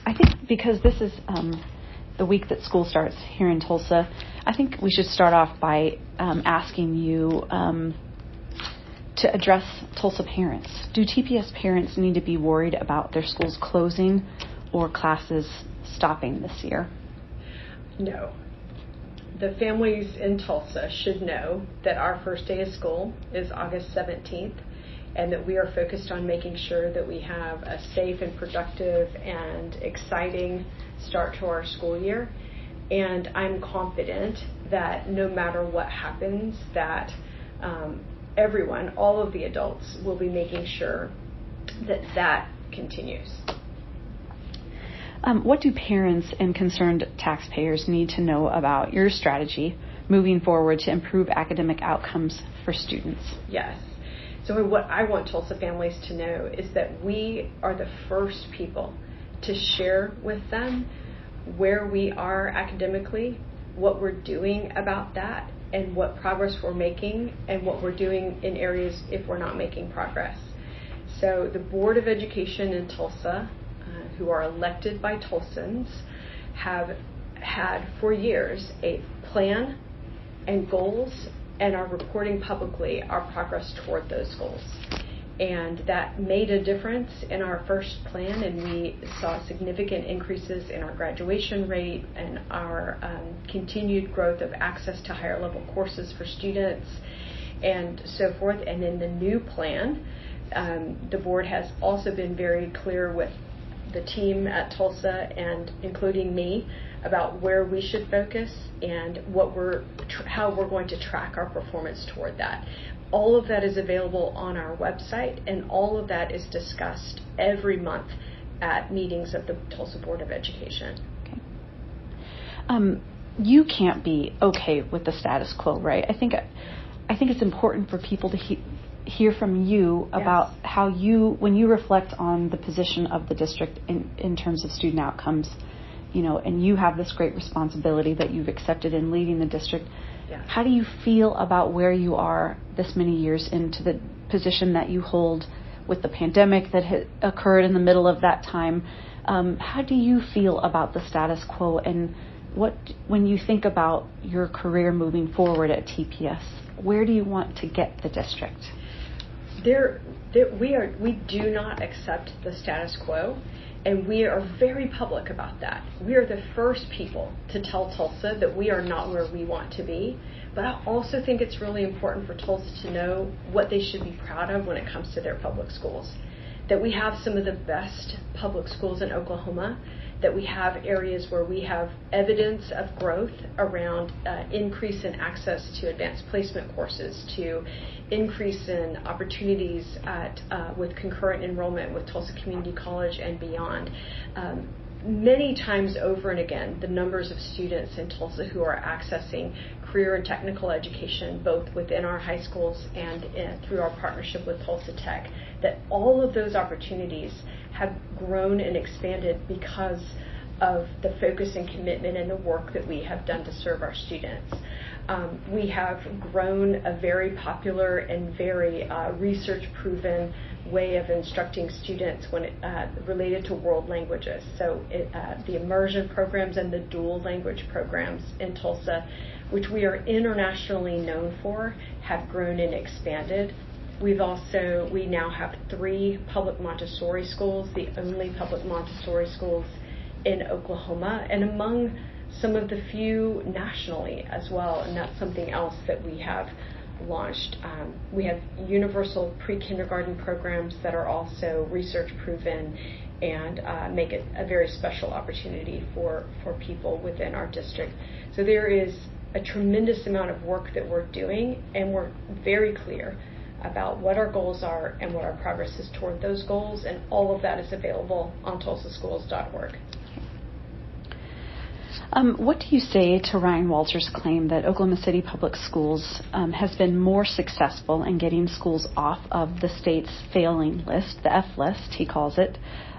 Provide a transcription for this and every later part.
I think because this is the week that school starts here in Tulsa, I think we should start off by asking you to address Tulsa parents. Do TPS parents need to be worried about their schools closing or classes stopping this year? No. The families in Tulsa should know that our first day of school is August 17th, and that we are focused on making sure that we have a safe and productive and exciting start to our school year. And I'm confident that no matter what happens, that everyone, all of the adults, will be making sure that that continues. What do parents and concerned taxpayers need to know about your strategy moving forward to improve academic outcomes for students? Yes. So what I want Tulsa families to know is that we are the first people to share with them where we are academically, what we're doing about that, and what progress we're making, and what we're doing in areas if we're not making progress. So the Board of Education in Tulsa, who are elected by Tulsans, have had for years a plan and goals, and are reporting publicly our progress toward those goals. And that made a difference in our first plan, and we saw significant increases in our graduation rate and our continued growth of access to higher level courses for students and so forth. And in the new plan, the board has also been very clear with the team at Tulsa, and including me, about where we should focus and how we're going to track our performance toward that. All of that is available on our website, and all of that is discussed every month at meetings of the Tulsa Board of Education. Okay. You can't be okay with the status quo, right? I think it's important for people to hear from you about how when you reflect on the position of the district in terms of student outcomes, and you have this great responsibility that you've accepted in leading the district. Yes. How do you feel about where you are this many years into the position that you hold with the pandemic that had occurred in the middle of that time? How do you feel about the status quo, and when you think about your career moving forward at TPS, where do you want to get the district? We do not accept the status quo, and we are very public about that. We are the first people to tell Tulsa that we are not where we want to be, but I also think it's really important for Tulsa to know what they should be proud of when it comes to their public schools. That we have some of the best public schools in Oklahoma, that we have areas where we have evidence of growth around increase in access to advanced placement courses, to increase in opportunities with concurrent enrollment with Tulsa Community College and beyond. Many times over and again, the numbers of students in Tulsa who are accessing career and technical education, both within our high schools and through our partnership with Tulsa Tech, that all of those opportunities have grown and expanded because of the focus and commitment and the work that we have done to serve our students. We have grown a very popular and very research-proven way of instructing students when related to world languages. So the immersion programs and the dual language programs in Tulsa, which we are internationally known for, have grown and expanded. We now have 3 public Montessori schools, the only public Montessori schools in Oklahoma, and among some of the few nationally as well, and that's something else that we have launched. We have universal pre-kindergarten programs that are also research proven and make it a very special opportunity for people within our district. So there is a tremendous amount of work that we're doing, and we're very clear about what our goals are and what our progress is toward those goals, and all of that is available on tulsaschools.org. What do you say to Ryan Walter's claim that Oklahoma City Public Schools has been more successful in getting schools off of the state's failing list, the F list, he calls it,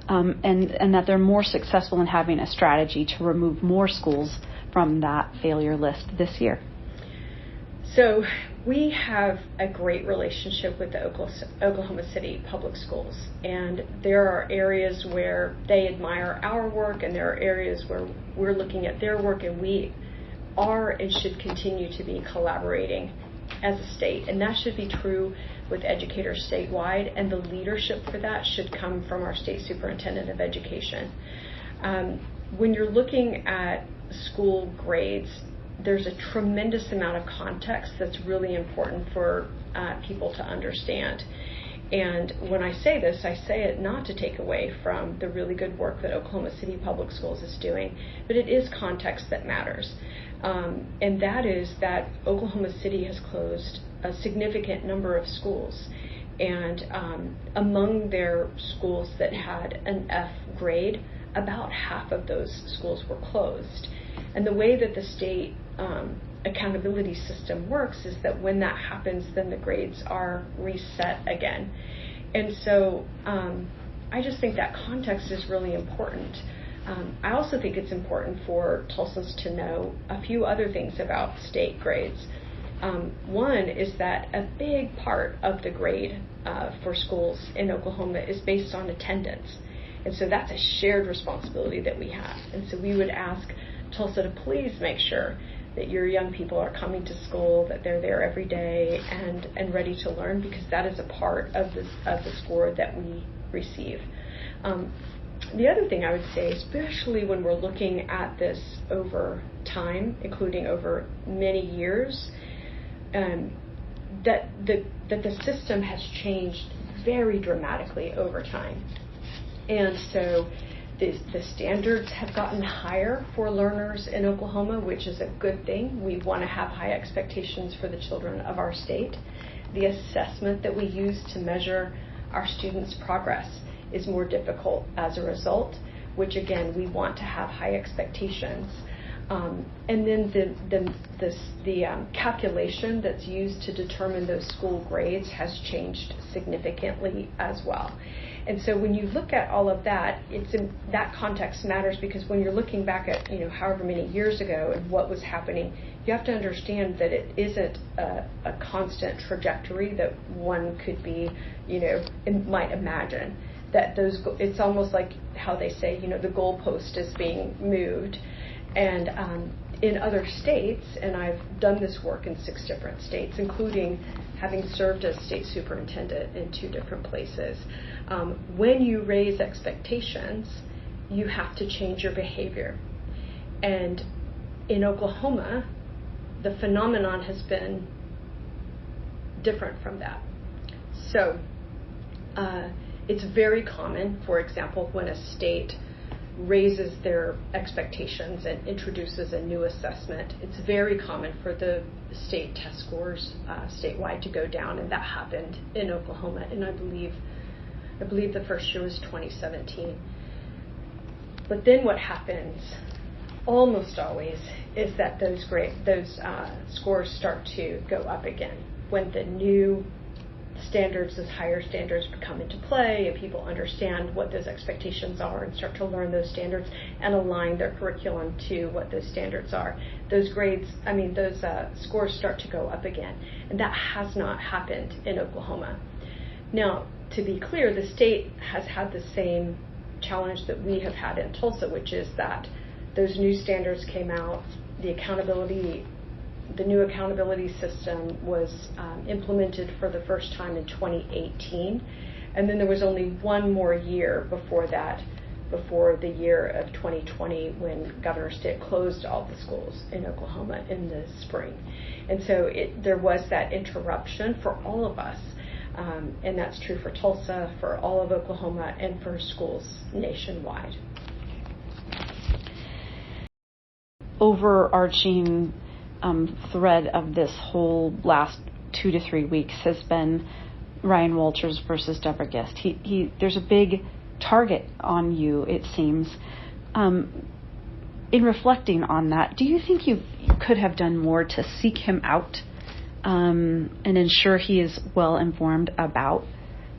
and that they're more successful in having a strategy to remove more schools from that failure list this year? So We have a great relationship with the Oklahoma City Public Schools, and there are areas where they admire our work, and there are areas where we're looking at their work, and we are and should continue to be collaborating as a state. And that should be true with educators statewide, and the leadership for that should come from our state superintendent of education. When you're looking at school grades, there's a tremendous amount of context that's really important for people to understand. And when I say this, I say it not to take away from the really good work that Oklahoma City Public Schools is doing, but it is context that matters. And that is that Oklahoma City has closed a significant number of schools. And among their schools that had an F grade, about half of those schools were closed. And the way that the state accountability system works is that when that happens, then the grades are reset again. And so I just think that context is really important. I also think it's important for Tulsans to know a few other things about state grades. One is that a big part of the grade for schools in Oklahoma is based on attendance. And so that's a shared responsibility that we have. And so we would ask Tulsa to please make sure that your young people are coming to school, that they're there every day and ready to learn, because that is a part of the score that we receive. The other thing I would say, especially when we're looking at this over time, including over many years, that the system has changed very dramatically over time. And so the standards have gotten higher for learners in Oklahoma, which is a good thing. We want to have high expectations for the children of our state. The assessment that we use to measure our students' progress is more difficult as a result, which again, we want to have high expectations. And then the calculation that's used to determine those school grades has changed significantly as well. And so when you look at all of that, that context matters, because when you're looking back at however many years ago and what was happening, you have to understand that it isn't a constant trajectory that one could be, might imagine. That it's almost like how they say, the goalpost is being moved. And in other states, and I've done this work in 6 different states, including having served as state superintendent in 2 different places, when you raise expectations, you have to change your behavior. And in Oklahoma, the phenomenon has been different from that. So it's very common, for example, when a state raises their expectations and introduces a new assessment, it's very common for the state test scores statewide to go down, and that happened in Oklahoma, and I believe the first year was 2017. But then what happens almost always is that those scores start to go up again when the new standards, those higher standards, come into play, and people understand what those expectations are and start to learn those standards and align their curriculum to what those standards are. Those scores start to go up again, and that has not happened in Oklahoma. Now, to be clear, the state has had the same challenge that we have had in Tulsa, which is that those new standards came out, the new accountability system was implemented for the first time in 2018, and then there was only one more year before that, before the year of 2020, when Governor Stitt closed all the schools in Oklahoma in the spring. And so there was that interruption for all of us, and that's true for Tulsa, for all of Oklahoma, and for schools nationwide. Overarching thread of this whole last 2 to 3 weeks has been Ryan Walters versus Deborah Gist. There's a big target on you, it seems. In reflecting on that, do you think you could have done more to seek him out and ensure he is well informed about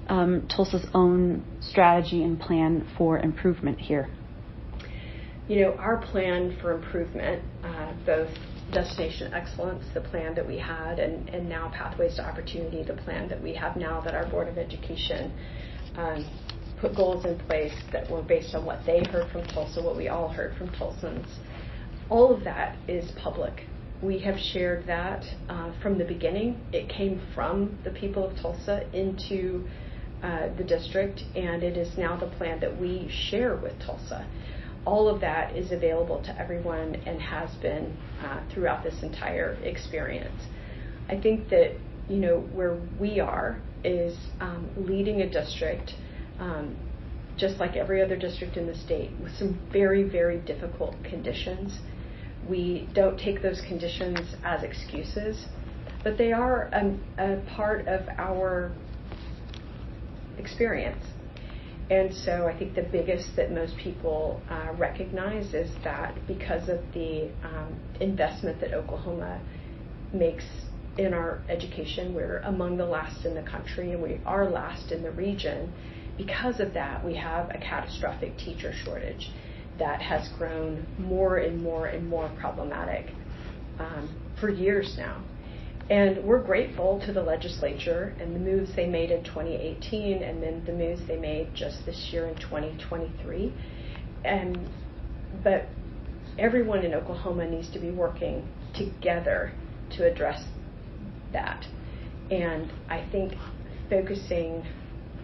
Tulsa's own strategy and plan for improvement here? Our plan for improvement, both Destination Excellence, the plan that we had, and now Pathways to Opportunity, the plan that we have now that our Board of Education put goals in place that were based on what they heard from Tulsa, what we all heard from Tulsans. All of that is public. We have shared that from the beginning. It came from the people of Tulsa into the district, and it is now the plan that we share with Tulsa. All of that is available to everyone and has been throughout this entire experience. I think that, you know, where we are is leading a district, just like every other district in the state, with some very, very difficult conditions. We don't take those conditions as excuses, but they are a part of our experience. And so I think the biggest that most people recognize is that because of the investment that Oklahoma makes in our education, we're among the last in the country, and we are last in the region. Because of that, we have a catastrophic teacher shortage that has grown more and more and more problematic for years now. And we're grateful to the legislature and the moves they made in 2018 and then the moves they made just this year in 2023. But everyone in Oklahoma needs to be working together to address that. And I think focusing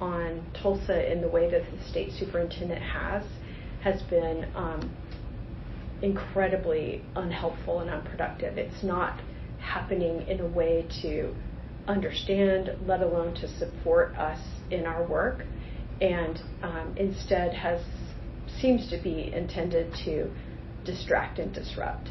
on Tulsa in the way that the state superintendent has been incredibly unhelpful and unproductive. It's not happening in a way to understand, let alone to support us in our work, and instead seems to be intended to distract and disrupt.